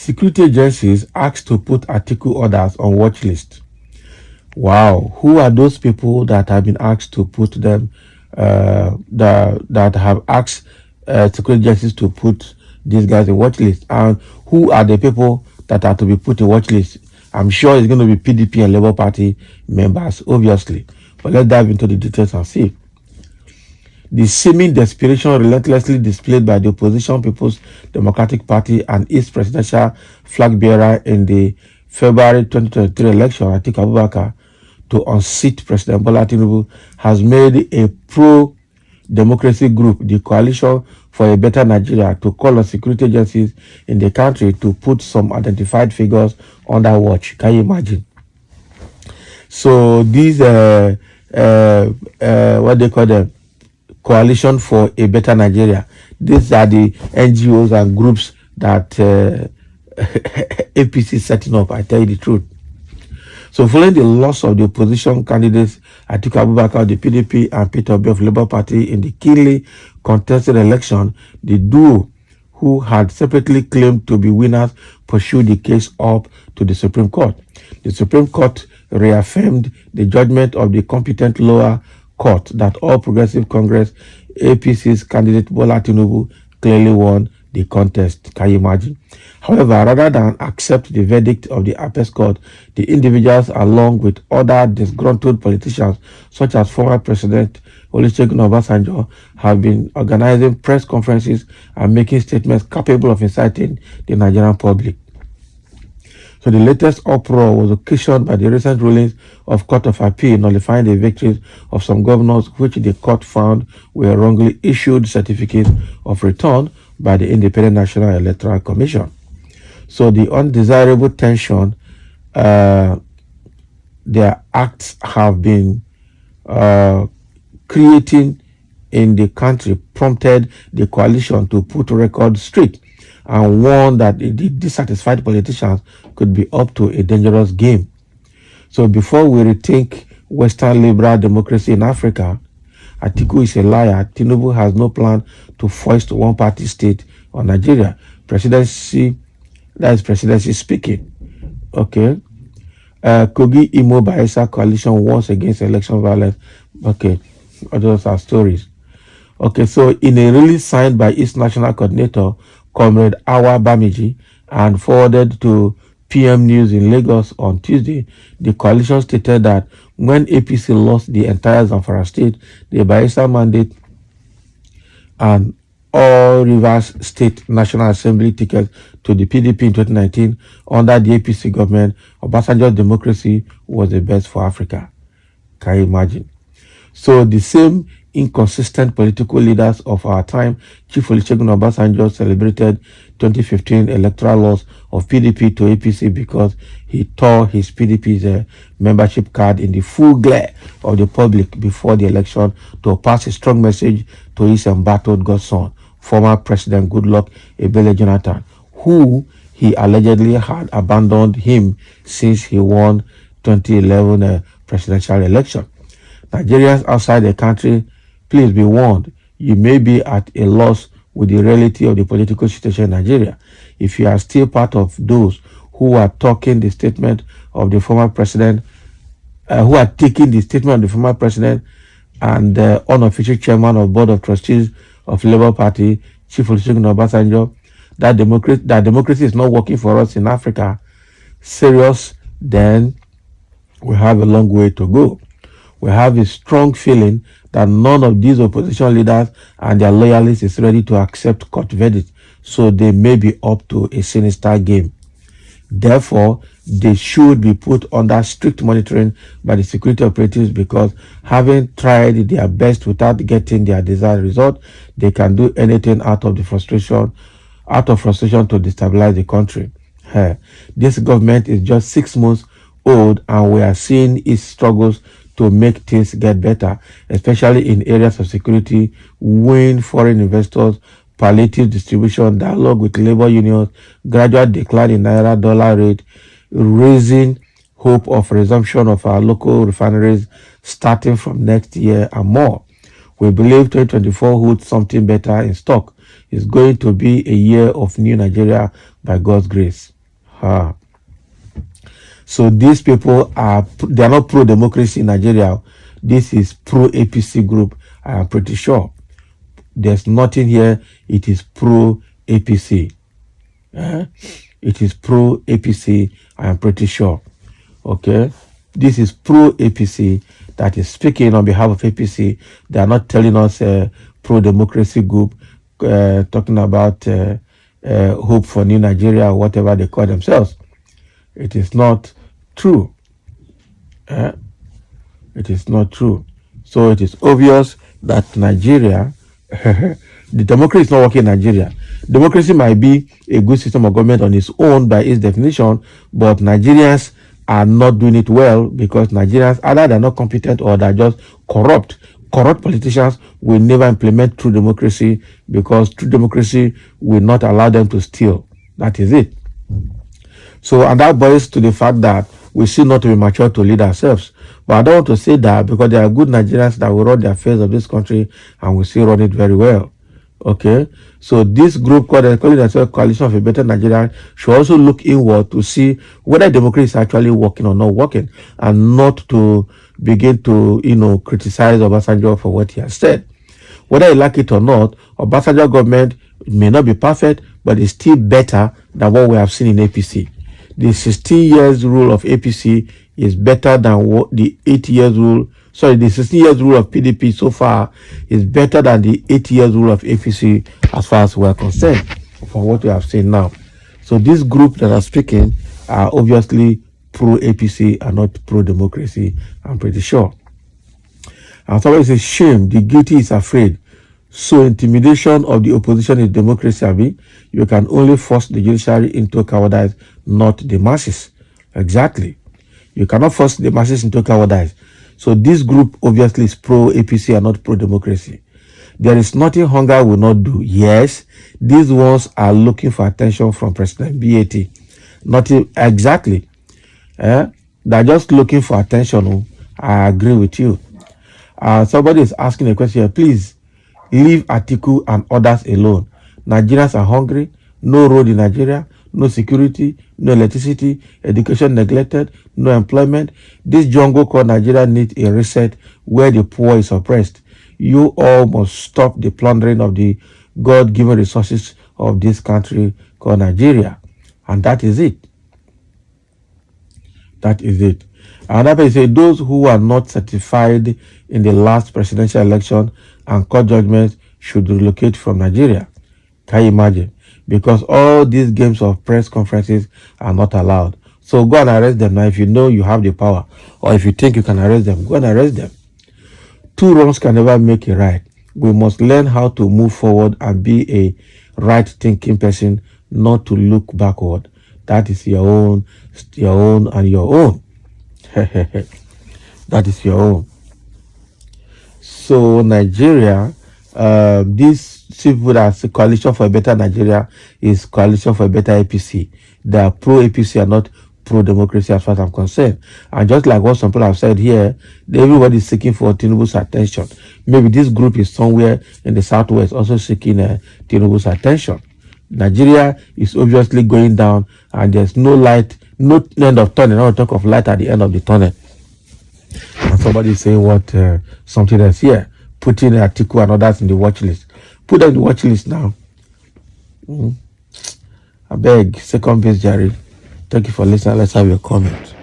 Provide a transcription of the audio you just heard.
Security agencies asked to put Atiku orders on watch list. Wow, who are those people that have been asked to put them, that have asked security agencies to put these guys in watch list? And who are the people that are to be put in watch list? I'm sure it's going to be PDP and Labour Party members, obviously. But let's dive into the details and see. The seeming desperation relentlessly displayed by the opposition People's Democratic Party and its presidential flag bearer in the February 2023 election, Atiku Abubakar, to unseat President Bola Tinubu has made a pro-democracy group, the Coalition for a Better Nigeria, to call on security agencies in the country to put some identified figures under watch. Can you imagine? So these, what they call them, Coalition for a Better Nigeria. These are the NGOs and groups that APC is setting up, I tell you the truth. So following the loss of the opposition candidates Atiku Abubakar of the PDP and Peter Obi of Labour Party in the keenly contested election, the duo, who had separately claimed to be winners, pursued the case up to the Supreme Court. The Supreme Court reaffirmed the judgment of the competent lower court that All Progressive Congress APC's candidate Bola Tinubu clearly won the contest. Can you imagine? However, rather than accept the verdict of the Apex Court, the individuals, along with other disgruntled politicians, such as former President Olusegun Obasanjo, have been organizing press conferences and making statements capable of inciting the Nigerian public. So the latest uproar was occasioned by the recent rulings of Court of Appeal nullifying the victories of some governors, which the court found were wrongly issued certificates of return by the Independent National Electoral Commission. So the undesirable tension their acts have been creating in the country prompted the coalition to put records straight and warned that the dissatisfied politicians could be up to a dangerous game. So before we rethink Western liberal democracy in Africa, Atiku is a liar. Tinubu has no plan to foist one-party state on Nigeria. Presidency, that is presidency speaking. Okay. Kogi Imo Bayelsa coalition warns against election violence. Okay. Those are stories. Okay, so in a release signed by its national coordinator, Comrade Awa Bamiji, and forwarded to PM News in Lagos on Tuesday, the coalition stated that when APC lost the entire Zamfara state, the Bayelsa mandate, and all Rivers State National Assembly tickets to the PDP in 2019 under the APC government, Obasanjo's democracy was the best for Africa. Can you imagine? So the same inconsistent political leaders of our time, Chief Olusegun Obasanjo celebrated 2015 electoral loss of PDP to APC because he tore his PDP's membership card in the full glare of the public before the election to pass a strong message to his embattled godson, former President Goodluck Ebele Jonathan, who he allegedly had abandoned him since he won 2011 presidential election. Nigerians outside the country, please be warned. You may be at a loss with the reality of the political situation in Nigeria. If you are still part of those who are taking the statement of the former president, and unofficial chairman of Board of Trustees of Labour Party, Chief Olusegun Obasanjo, that democracy is not working for us in Africa, serious, then we have a long way to go. We have a strong feeling that none of these opposition leaders and their loyalists is ready to accept court verdict, so they may be up to a sinister game. Therefore, they should be put under strict monitoring by the security operatives, because having tried their best without getting their desired result, they can do anything out of frustration to destabilize the country. This government is just 6 months old, and we are seeing its struggles to make things get better, especially in areas of security, win foreign investors, palliative distribution, dialogue with labor unions, gradual decline in Naira dollar rate, raising hope of resumption of our local refineries starting from next year, and more. We believe 2024 holds something better in stock. It's going to be a year of new Nigeria by God's grace. So these people they are not pro-democracy in Nigeria. This is pro-APC group, I am pretty sure. There's nothing here. It is pro-APC. It is pro-APC, I am pretty sure. Okay? This is pro-APC that is speaking on behalf of APC. They are not telling us pro-democracy group talking about hope for new Nigeria or whatever they call themselves. It is not true. It is not true. So it is obvious that Nigeria, the democracy is not working in Nigeria. Democracy might be a good system of government on its own by its definition, but Nigerians are not doing it well because Nigerians, either they're not competent or they're just corrupt. Corrupt politicians will never implement true democracy because true democracy will not allow them to steal. That is it. So, and that boils to the fact that we seem not to be mature to lead ourselves. But I don't want to say that because there are good Nigerians that will run the affairs of this country and will still run it very well. Okay? So this group calling themselves Coalition of a Better Nigeria should also look inward to see whether democracy is actually working or not working, and not to begin to, criticize Obasanjo for what he has said. Whether you like it or not, Obasanjo government may not be perfect, but it's still better than what we have seen in APC. The 16 years rule of APC is better than what the 8 years rule. Sorry, the 16 years rule of PDP so far is better than the 8 years rule of APC as far as we are concerned, from what we have seen now. So this group that are speaking are obviously pro-APC and not pro-democracy, I'm pretty sure. And somebody says, shame, the guilty is afraid. So intimidation of the opposition is democracy, Abi. You can only force the judiciary into cowardice, not the masses. Exactly. You cannot force the masses into cowardice. So this group obviously is pro-APC and not pro-democracy. There is nothing hunger will not do. Yes, these ones are looking for attention from President BAT. Nothing exactly. They're just looking for attention. I agree with you. Somebody is asking a question here. Please, leave Atiku and others alone. Nigerians are hungry, no road in Nigeria, no security, no electricity, education neglected, no employment. This jungle called Nigeria needs a reset where the poor is oppressed. You all must stop the plundering of the God-given resources of this country called Nigeria. And that is it. That is it. Another person says those who are not certified in the last presidential election and court judgments should relocate from Nigeria. Can you imagine? Because all these games of press conferences are not allowed. So go and arrest them now if you know you have the power, or if you think you can arrest them, go and arrest them. Two wrongs can never make a right. We must learn how to move forward and be a right-thinking person, not to look backward. That is your own, and your own. That is your own. So Nigeria, this people that's Coalition for a Better Nigeria is Coalition for a Better APC. They are pro-APC and not pro-democracy as far as I'm concerned. And just like what some people have said here, everybody is seeking for Tinubu's attention. Maybe this group is somewhere in the southwest also seeking Tinubu's attention. Nigeria is obviously going down and there's no light, no end of tunnel. Not talk of light at the end of the tunnel. And somebody is saying what something else here, putting Atiku and others in the watch list. Put them in the watch list now. I beg, second base, Jerry. Thank you for listening. Let's have your comment.